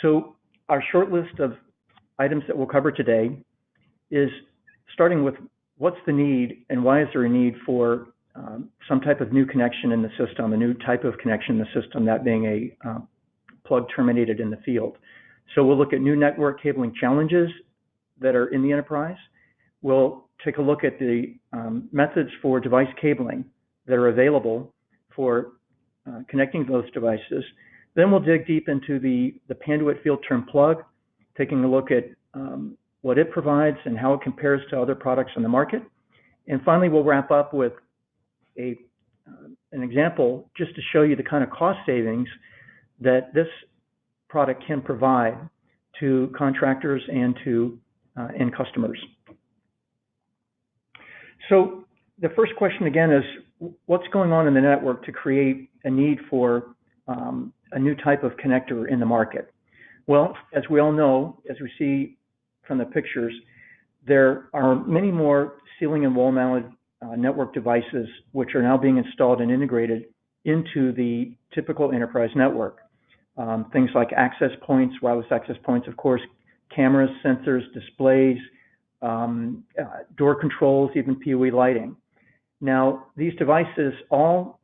So our short list of items that we'll cover today is starting with what's the need and why is there a need for some type of new connection in the system, a new type of connection in the system, that being a plug terminated in the field. So we'll look at new network cabling challenges that are in the enterprise. We'll take a look at the methods for device cabling that are available for connecting those devices. Then we'll dig deep into the Panduit Field Term Plug, taking a look at what it provides and how it compares to other products on the market. And finally, we'll wrap up with an example just to show you the kind of cost savings that this product can provide to contractors and to end customers. So the first question again is, what's going on in the network to create a need for a new type of connector in the market? Well, as we all know, as we see from the pictures, there are many more ceiling and wall mounted network devices which are now being installed and integrated into the typical enterprise network. Things like access points, wireless access points, of course, cameras, sensors, displays, door controls, even PoE lighting. Now, these devices all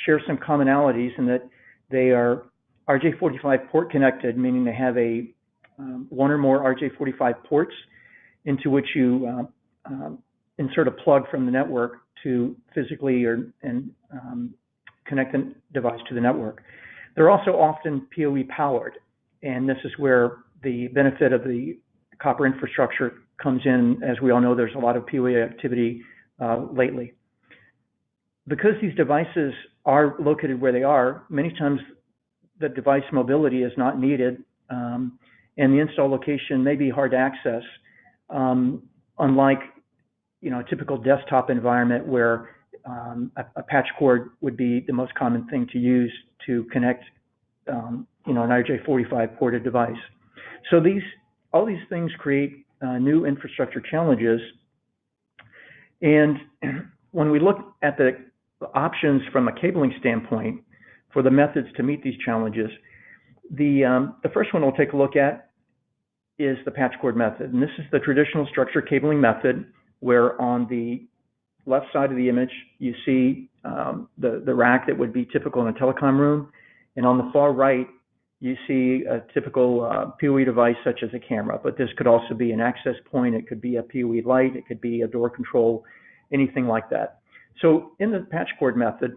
share some commonalities in that they are RJ45 port connected, meaning they have one or more RJ45 ports into which you insert a plug from the network to physically connect the device to the network. They're also often PoE powered, and this is where the benefit of the copper infrastructure comes in. As we all know, there's a lot of PoE activity lately. Because these devices are located where they are, many times the device mobility is not needed, and the install location may be hard to access, unlike a typical desktop environment where a patch cord would be the most common thing to use to connect an RJ45 ported device. So all these things create new infrastructure challenges. And when we look at the options from a cabling standpoint for the methods to meet these challenges, the first one we'll take a look at is the patch cord method. And this is the traditional structure cabling method, where on the left side of the image you see the rack that would be typical in a telecom room, and on the far right you see a typical PoE device such as a camera, but this could also be an access point, it could be a PoE light, it could be a door control, anything like that. So in the patch cord method,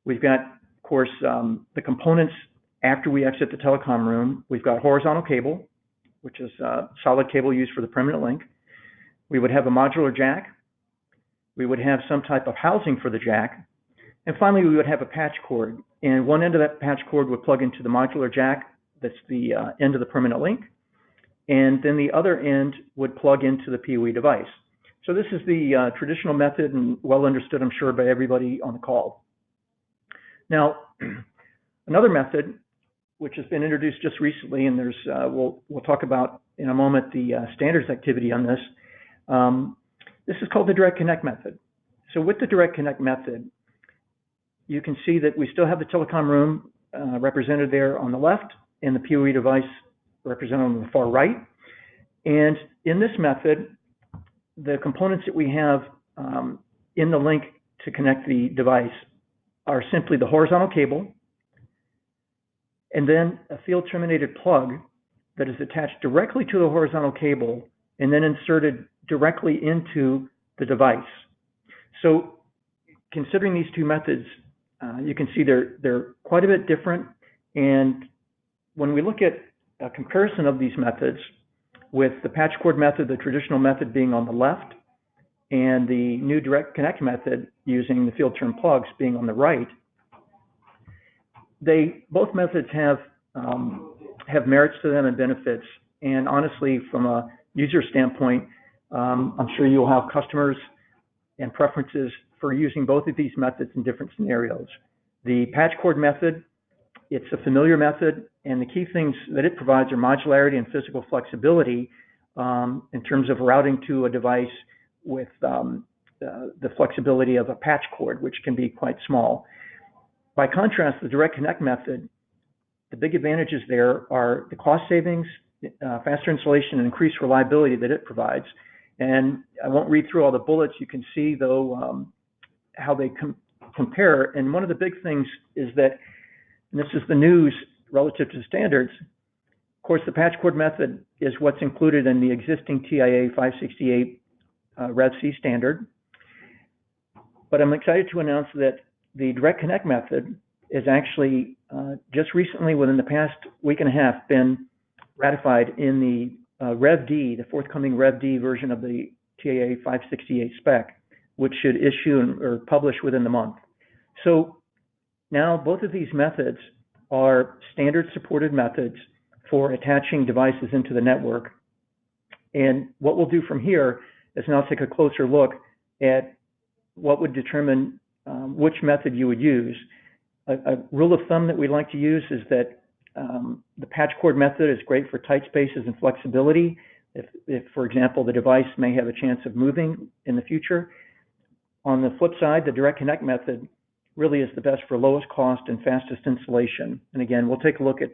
we've got, of course, the components after we exit the telecom room. We've got horizontal cable, which is solid cable used for the permanent link. We would have a modular jack. We would have some type of housing for the jack. And finally, we would have a patch cord. And one end of that patch cord would plug into the modular jack. That's the end of the permanent link. And then the other end would plug into the PoE device. So this is the traditional method, and well understood, I'm sure, by everybody on the call. Now, another method, which has been introduced just recently, and there's we'll talk about in a moment the standards activity on this. This is called the direct connect method. So with the direct connect method, you can see that we still have the telecom room represented there on the left, and the PoE device represented on the far right. And in this method, the components that we have in the link to connect the device are simply the horizontal cable, and then a field terminated plug that is attached directly to the horizontal cable and then inserted directly into the device. So considering these two methods, you can see they're quite a bit different. And when we look at a comparison of these methods, with the patch cord method, the traditional method being on the left, and the new direct connect method using the field term plugs being on the right, both methods have merits to them and benefits. And honestly, from a user standpoint, I'm sure you'll have customers and preferences for using both of these methods in different scenarios. The patch cord method, it's a familiar method, and the key things that it provides are modularity and physical flexibility in terms of routing to a device with the flexibility of a patch cord, which can be quite small. By contrast, the direct connect method, the big advantages there are the cost savings, faster installation, and increased reliability that it provides. And I won't read through all the bullets. You can see, though, how they compare. And one of the big things is that, and this is the news relative to standards, of course, the patch cord method is what's included in the existing TIA 568 Rev-C standard. But I'm excited to announce that the direct connect method is actually just recently, within the past week and a half, been ratified in the Rev-D, the forthcoming Rev-D version of the TIA 568 spec, which should issue or publish within the month. So now both of these methods are standard supported methods for attaching devices into the network. And what we'll do from here is now take a closer look at what would determine which method you would use. A rule of thumb that we like to use is that the patch cord method is great for tight spaces and flexibility. If, for example, the device may have a chance of moving in the future. On the flip side, the direct connect method really is the best for lowest cost and fastest installation. And again, we'll take a look at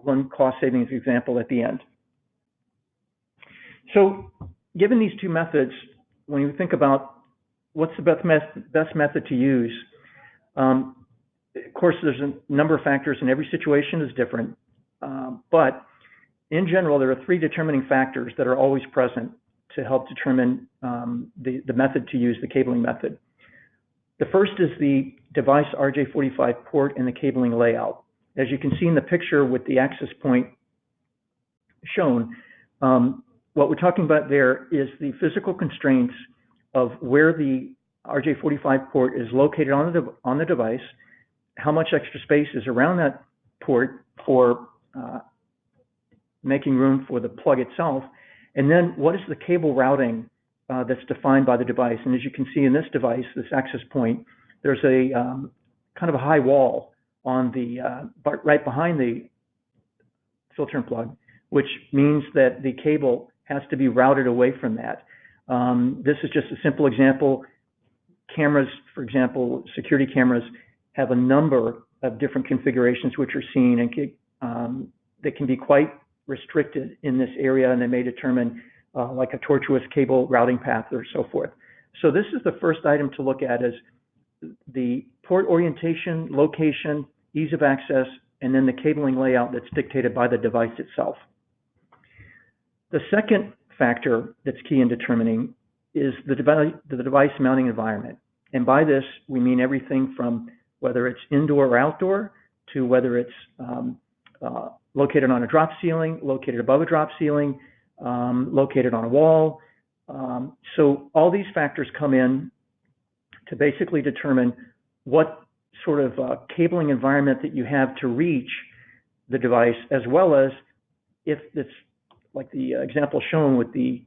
one cost savings example at the end. So given these two methods, when you think about what's the best method to use, of course, there's a number of factors and every situation is different. But in general, there are three determining factors that are always present to help determine the method to use, the cabling method. The first is the device RJ45 port and the cabling layout. As you can see in the picture with the access point shown, what we're talking about there is the physical constraints of where the RJ45 port is located on the device, how much extra space is around that port for making room for the plug itself, and then what is the cable routing that's defined by the device. And as you can see in this device, this access point, there's a kind of a high wall on the right behind the field term plug, which means that the cable has to be routed away from that. This is just a simple example. Cameras, for example, security cameras have a number of different configurations which are seen and that can be quite restricted in this area, and they may determine like a tortuous cable routing path or so forth. So this is the first item to look at, is the port orientation, location, ease of access, and then the cabling layout that's dictated by the device itself. The second factor that's key in determining is the device mounting environment. And by this, we mean everything from whether it's indoor or outdoor, to whether it's located on a drop ceiling, located above a drop ceiling, located on a wall. So all these factors come in to basically determine what sort of cabling environment that you have to reach the device, as well as if it's like the example shown with the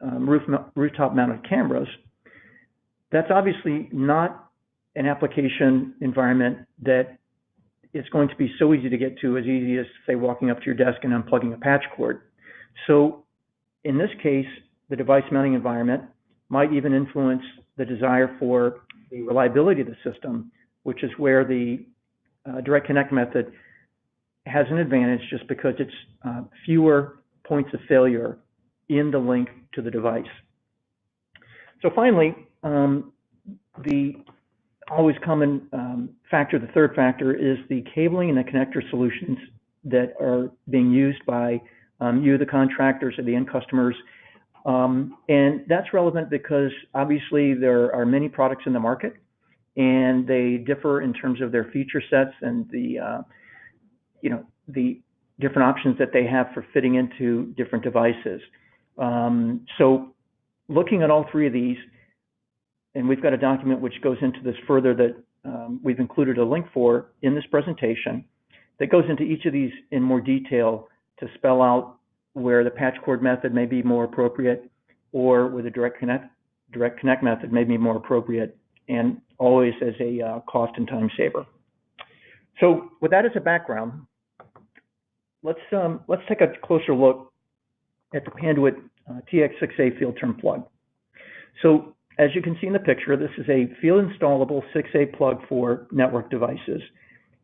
rooftop mounted cameras. That's obviously not an application environment that it's going to be so easy to get to, as easy as, say, walking up to your desk and unplugging a patch cord. So in this case, the device mounting environment might even influence the desire for the reliability of the system, which is where the direct connect method has an advantage, just because it's fewer points of failure in the link to the device. So finally, the always common factor, the third factor, is the cabling and the connector solutions that are being used by you, the contractors, or the end customers. And that's relevant because obviously there are many products in the market, and they differ in terms of their feature sets and the different options that they have for fitting into different devices. So looking at all three of these, and we've got a document which goes into this further that we've included a link for in this presentation, that goes into each of these in more detail to spell out where the patch cord method may be more appropriate, or where the direct connect method may be more appropriate, and always as a cost and time saver. So with that as a background, let's take a closer look at the Panduit TX6A Field Term Plug. So as you can see in the picture, this is a field installable 6A plug for network devices.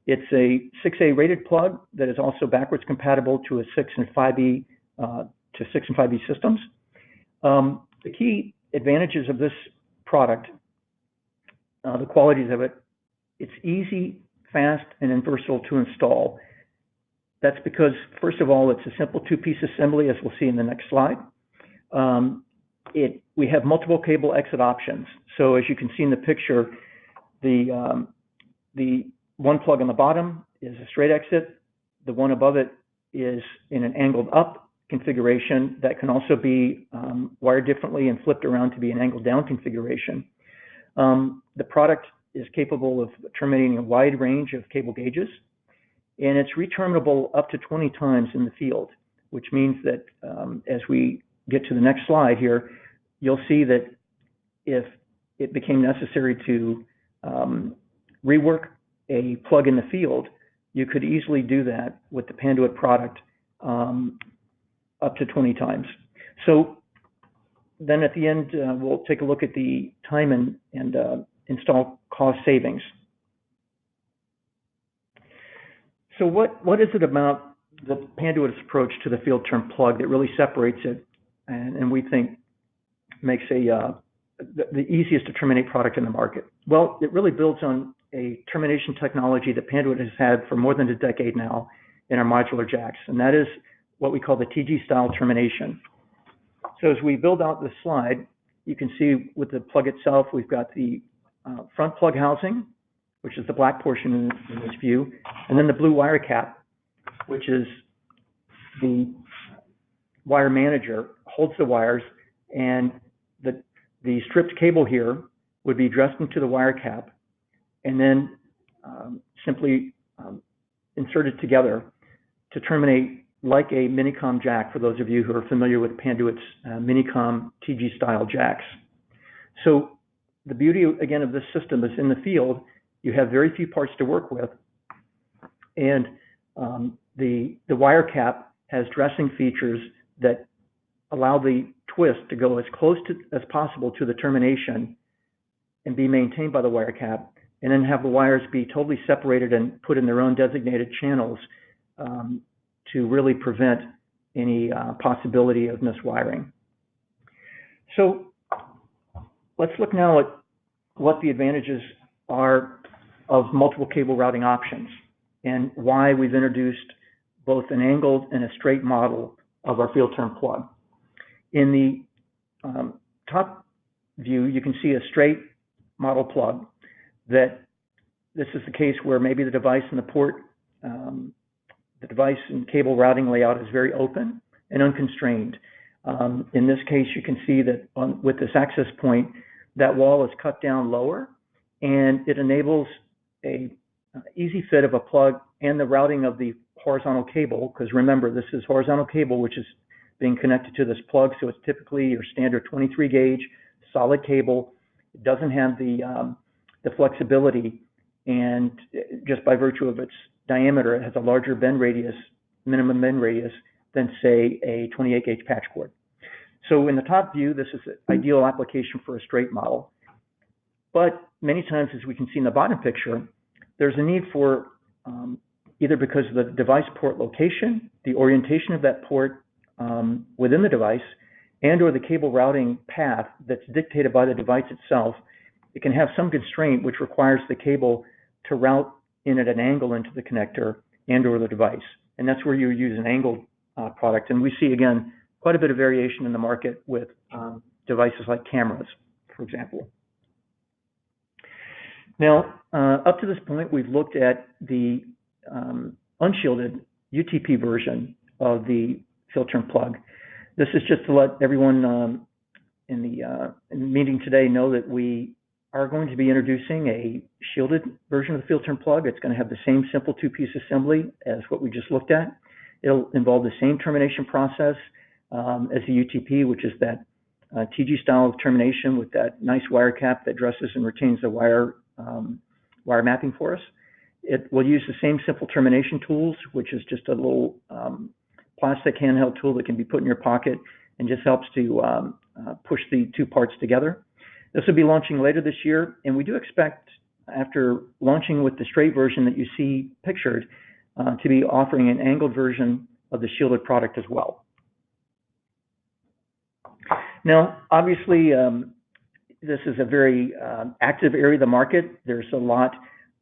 It's a 6A rated plug that is also backwards compatible to a 6 and 5E to 6 and 5E systems. The key advantages of this product, the qualities of it, it's easy, fast, and versatile to install. That's because, first of all, it's a simple two-piece assembly, as we'll see in the next slide. We have multiple cable exit options. So as you can see in the picture, the one plug on the bottom is a straight exit. The one above it is in an angled up configuration that can also be wired differently and flipped around to be an angled down configuration. The product is capable of terminating a wide range of cable gauges, and it's reterminable up to 20 times in the field, which means that as we get to the next slide here, you'll see that if it became necessary to rework a plug in the field, you could easily do that with the Panduit product up to 20 times. So then at the end, we'll take a look at the time and install cost savings. So what is it about the Panduit's approach to the field term plug that really separates it and we think makes the easiest to terminate product in the market? Well, it really builds on a termination technology that Panduit has had for more than a decade now in our modular jacks, and that is what we call the TG style termination. So as we build out this slide, you can see with the plug itself, we've got the front plug housing, which is the black portion in this view, and then the blue wire cap, which is the wire manager, holds the wires, and the stripped cable here would be dressed into the wire cap and then simply inserted together to terminate like a Minicom jack, for those of you who are familiar with Panduit's Minicom TG style jacks. So the beauty, again, of this system is in the field, you have very few parts to work with, and the wire cap has dressing features that allow the twist to go as close as possible to the termination and be maintained by the wire cap, and then have the wires be totally separated and put in their own designated channels to really prevent any possibility of miswiring. So let's look now at what the advantages are of multiple cable routing options and why we've introduced both an angled and a straight model of our field term plug. In the top view, you can see a straight model plug that this is the case where maybe the device and the port, the device and cable routing layout is very open and unconstrained. In this case, you can see that with this access point, that wall is cut down lower, and it enables a easy fit of a plug and the routing of the horizontal cable, because remember, this is horizontal cable which is being connected to this plug, so it's typically your standard 23 gauge solid cable. It doesn't have the flexibility, and just by virtue of its diameter, it has a larger bend radius, minimum bend radius, than say a 28 gauge patch cord. So in the top view, this is an ideal application for a straight model. But many times, as we can see in the bottom picture, there's a need for either because of the device port location, the orientation of that port within the device, and or the cable routing path that's dictated by the device itself, it can have some constraint which requires the cable to route in at an angle into the connector and or the device. And that's where you use an angled product. And we see, again, quite a bit of variation in the market with devices like cameras, for example. Now, up to this point, we've looked at the unshielded UTP version of the field term plug. This is just to let everyone in the meeting today know that we are going to be introducing a shielded version of the field term plug. It's going to have the same simple two-piece assembly as what we just looked at. It'll involve the same termination process as the UTP, which is that TG style of termination with that nice wire cap that dresses and retains the wire mapping for us. It will use the same simple termination tools, which is just a little plastic handheld tool that can be put in your pocket and just helps to push the two parts together. This will be launching later this year, and we do expect after launching with the straight version that you see pictured, to be offering an angled version of the shielded product as well. Now, obviously, this is a very active area of the market. There's a lot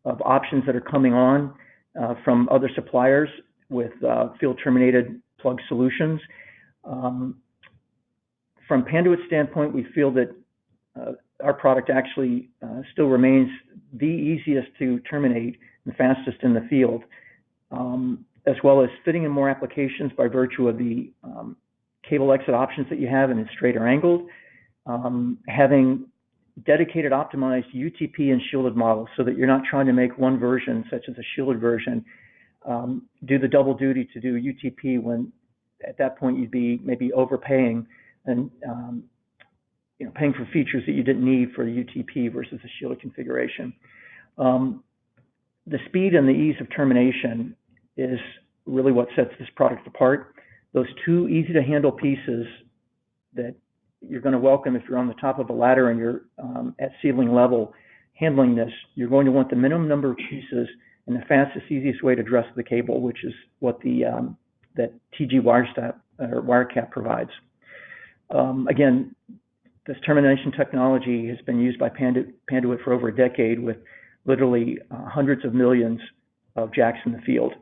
of options that are coming on from other suppliers with field terminated plug solutions. From Panduit's standpoint, we feel that our product actually still remains the easiest to terminate and fastest in the field, as well as fitting in more applications by virtue of the cable exit options that you have, and it's straight or angled, having dedicated optimized UTP and shielded models so that you're not trying to make one version, such as a shielded version, do the double duty to do UTP when at that point you'd be maybe overpaying and paying for features that you didn't need for the UTP versus a shielded configuration. The speed and the ease of termination is really what sets this product apart. Those two easy to handle pieces that you're going to welcome if you're on the top of a ladder and you're at ceiling level handling this, you're going to want the minimum number of pieces and the fastest, easiest way to dress the cable, which is what the that TG wire cap provides. Again, this termination technology has been used by Panduit for over a decade with literally hundreds of millions of jacks in the field.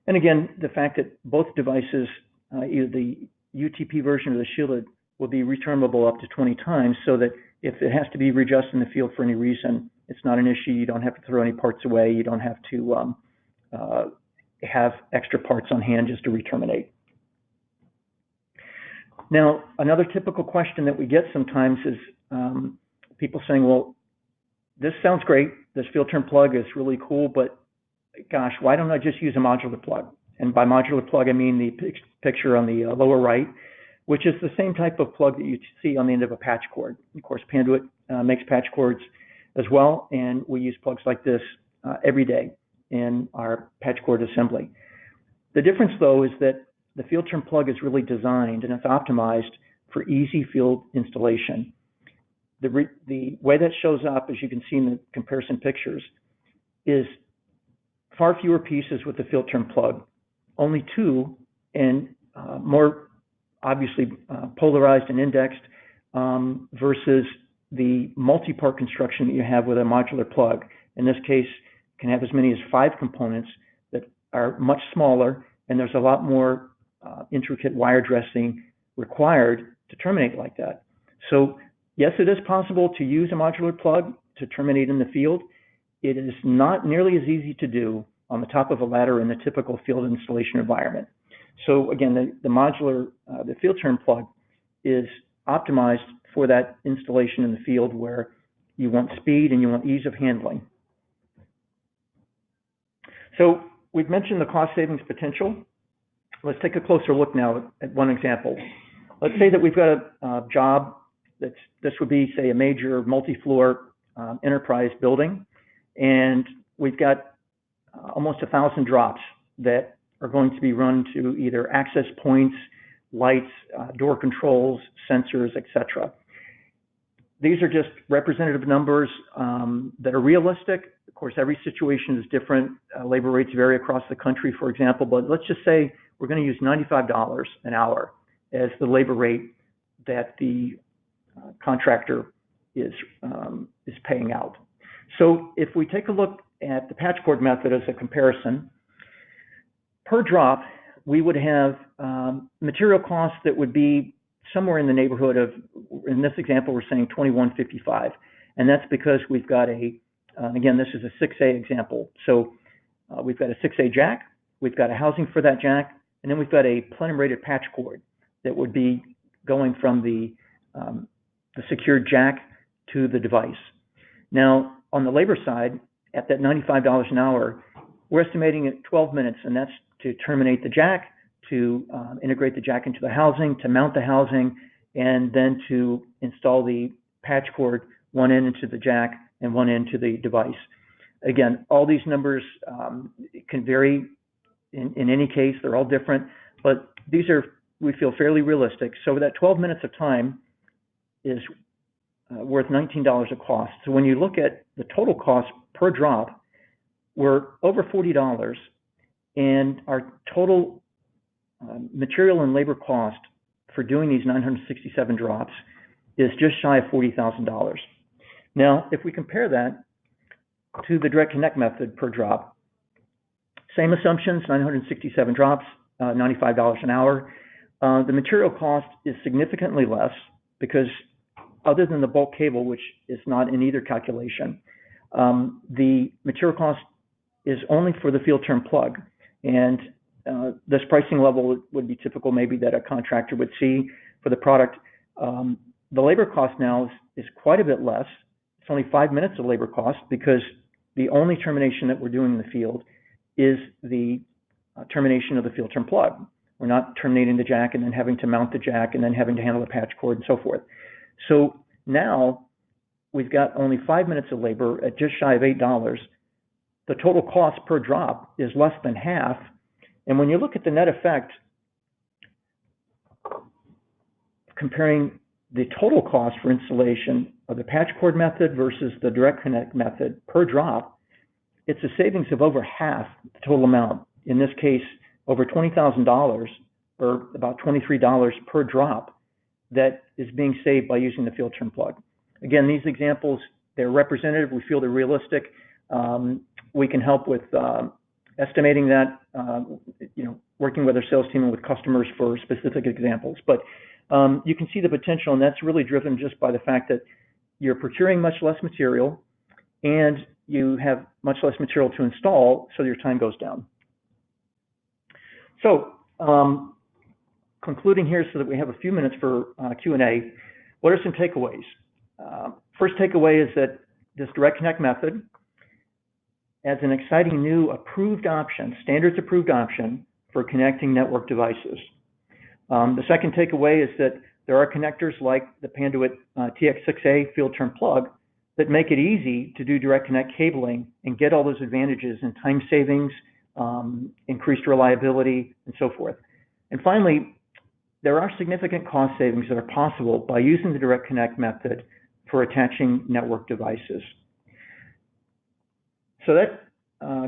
And again, the fact that both devices, either the UTP version or the shielded, will be returnable up to 20 times, so that if it has to be readjusted in the field for any reason, it's not an issue. You don't have to throw any parts away. You don't have to have extra parts on hand just to re-terminate. Now, another typical question that we get sometimes is people saying, well, this sounds great. This field term plug is really cool, but gosh, why don't I just use a modular plug? And by modular plug, I mean the picture on the lower right, which is the same type of plug that you see on the end of a patch cord. Of course, Panduit makes patch cords as well, and we use plugs like this every day in our patch cord assembly. The difference, though, is that the field term plug is really designed and it's optimized for easy field installation. The way that shows up, as you can see in the comparison pictures, is far fewer pieces with the field term plug, only two, and more obviously polarized and indexed versus the multi-part construction that you have with a modular plug. In this case, can have as many as 5 components that are much smaller, and there's a lot more intricate wire dressing required to terminate like that. So yes, it is possible to use a modular plug to terminate in the field. It is not nearly as easy to do on the top of a ladder in the typical field installation environment. So again, the modular, the field term plug is optimized for that installation in the field where you want speed and you want ease of handling. So we've mentioned the cost savings potential. Let's take a closer look now at one example. Let's say that we've got a job this would be, say, a major multi-floor enterprise building, and we've got almost 1,000 drops that are going to be run to either access points, lights, door controls, sensors, etc. These are just representative numbers that are realistic. Of course, every situation is different. Labor rates vary across the country, for example, but let's just say we're going to use $95 an hour as the labor rate that the contractor is paying out. So if we take a look at the patch cord method as a comparison, per drop, we would have material costs that would be somewhere in the neighborhood of, in this example, we're saying $21.55. And that's because we've got again, this is a 6A example. So we've got a 6A jack, we've got a housing for that jack, and then we've got a plenum rated patch cord that would be going from the secured jack to the device. Now, on the labor side, at that $95 an hour, we're estimating at 12 minutes, and that's to terminate the jack, to integrate the jack into the housing, to mount the housing, and then to install the patch cord, one end into the jack and one end to the device. Again, all these numbers can vary in any case. They're all different, but these are, we feel, fairly realistic. So that 12 minutes of time is worth $19 a cost. So when you look at the total cost per drop, we're over $40, and our total material and labor cost for doing these 967 drops is just shy of $40,000. Now, if we compare that to the direct connect method per drop, same assumptions, 967 drops, $95 an hour. The material cost is significantly less because other than the bulk cable, which is not in either calculation, the material cost is only for the field term plug. And this pricing level would be typical maybe that a contractor would see for the product. The labor cost now is quite a bit less. It's only 5 minutes of labor cost because the only termination that we're doing in the field is the termination of the field term plug. We're not terminating the jack and then having to mount the jack and then having to handle the patch cord and so forth. So now we've got only 5 minutes of labor at just shy of $8. The total cost per drop is less than half. And when you look at the net effect, comparing the total cost for installation of the patch cord method versus the direct connect method per drop, it's a savings of over half the total amount. In this case, over $20,000 or about $23 per drop that is being saved by using the field term plug. Again, these examples, they're representative. We feel they're realistic. We can help with estimating that, working with our sales team and with customers for specific examples. But you can see the potential, and that's really driven just by the fact that you're procuring much less material and you have much less material to install, so your time goes down. So concluding here so that we have a few minutes for Q&A, what are some takeaways? First takeaway is that this direct connect method as an exciting new approved option, standards approved option for connecting network devices. The second takeaway is that there are connectors like the Panduit TX6A Field Term Plug that make it easy to do direct connect cabling and get all those advantages in time savings, increased reliability, and so forth. And finally, there are significant cost savings that are possible by using the direct connect method for attaching network devices. So that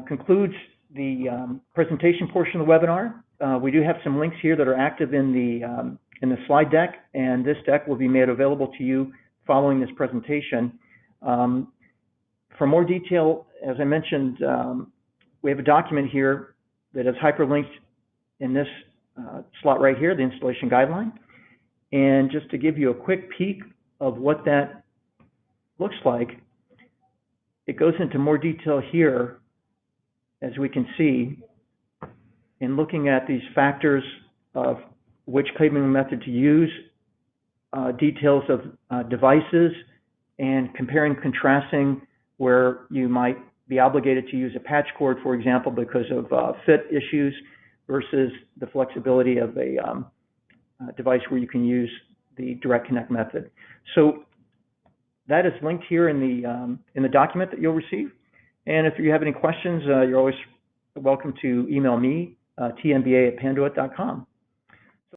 concludes the presentation portion of the webinar. We do have some links here that are active in the slide deck, and this deck will be made available to you following this presentation. For more detail, as I mentioned, we have a document here that is hyperlinked in this slot right here, the installation guideline. And just to give you a quick peek of what that looks like, it goes into more detail here, as we can see, in looking at these factors of which cabling method to use, details of devices, and comparing, contrasting where you might be obligated to use a patch cord, for example, because of fit issues versus the flexibility of a device where you can use the direct connect method. So that is linked here in the document that you'll receive. And if you have any questions, you're always welcome to email me, tmba@panduit.com.